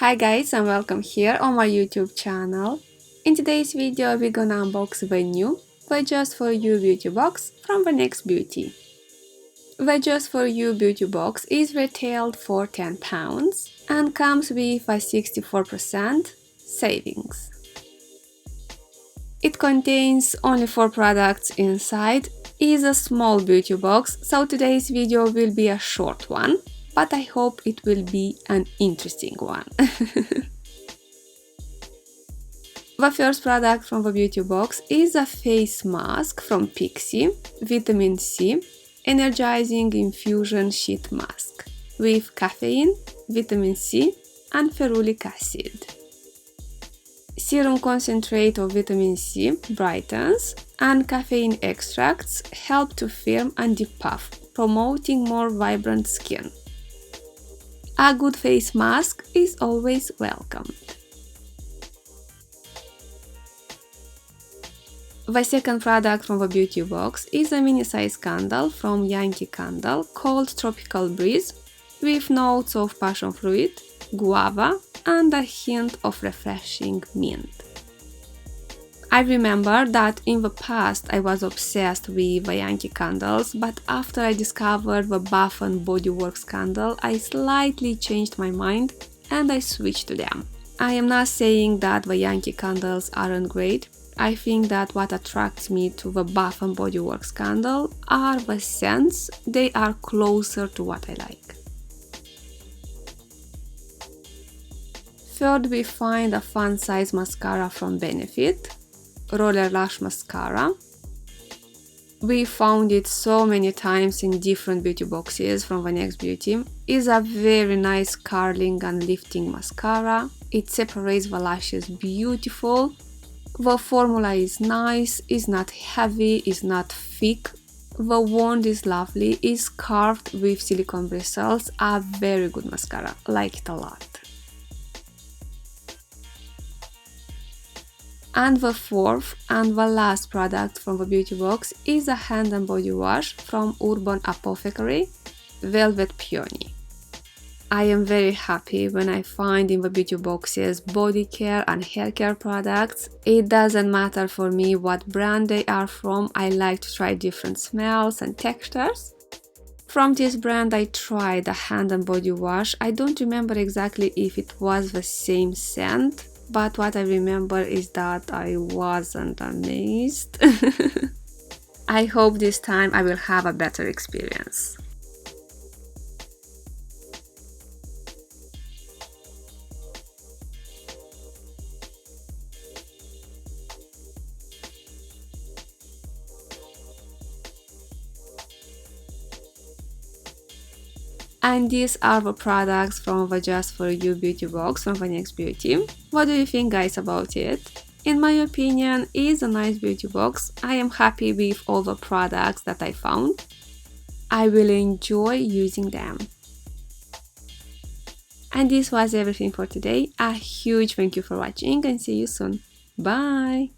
Hi guys and welcome here on my YouTube channel. In today's video we're gonna unbox the new The Just For You beauty box from The Next Beauty. The Just For You beauty box is retailed for £10 and comes with a 64% savings. It contains only 4 products inside, is a small beauty box, so today's video will be a short one, but I hope it will be an interesting one. The first product from the beauty box is a face mask from Pixi, Vitamin C, Energizing Infusion Sheet Mask, with caffeine, vitamin C and ferulic acid. Serum concentrate of vitamin C brightens, and caffeine extracts help to firm and depuff, promoting more vibrant skin. A good face mask is always welcomed. The second product from the beauty box is a mini-size candle from Yankee Candle called Tropical Breeze, with notes of passion fruit, guava and a hint of refreshing mint. I remember that in the past I was obsessed with the Yankee candles, but after I discovered the Bath & Body Works candle, I slightly changed my mind and I switched to them. I am not saying that the Yankee candles aren't great. I think that what attracts me to the Bath & Body Works candle are the scents. They are closer to what I like. Third, we find a fun size mascara from Benefit, Roller Lash Mascara. We found it so many times in different beauty boxes from The Next Beauty. It's a very nice curling and lifting mascara. It separates the lashes beautiful. The formula is nice, is not heavy, is not thick. The wand is lovely, is carved with silicone bristles. A very good mascara, like it a lot. And the fourth and the last product from the beauty box is a hand and body wash from Urban Apothecary, Velvet Peony. I am very happy when I find in the beauty boxes body care and hair care products. It doesn't matter for me what brand they are from, I like to try different smells and textures. From this brand I tried a hand and body wash. I don't remember exactly if it was the same scent, but what I remember is that I wasn't amazed. I hope this time I will have a better experience. And these are the products from the Just For You beauty box from The Next Beauty. What do you think guys about it? In my opinion, it's a nice beauty box. I am happy with all the products that I found. I will enjoy using them. And this was everything for today. A huge thank you for watching and see you soon. Bye!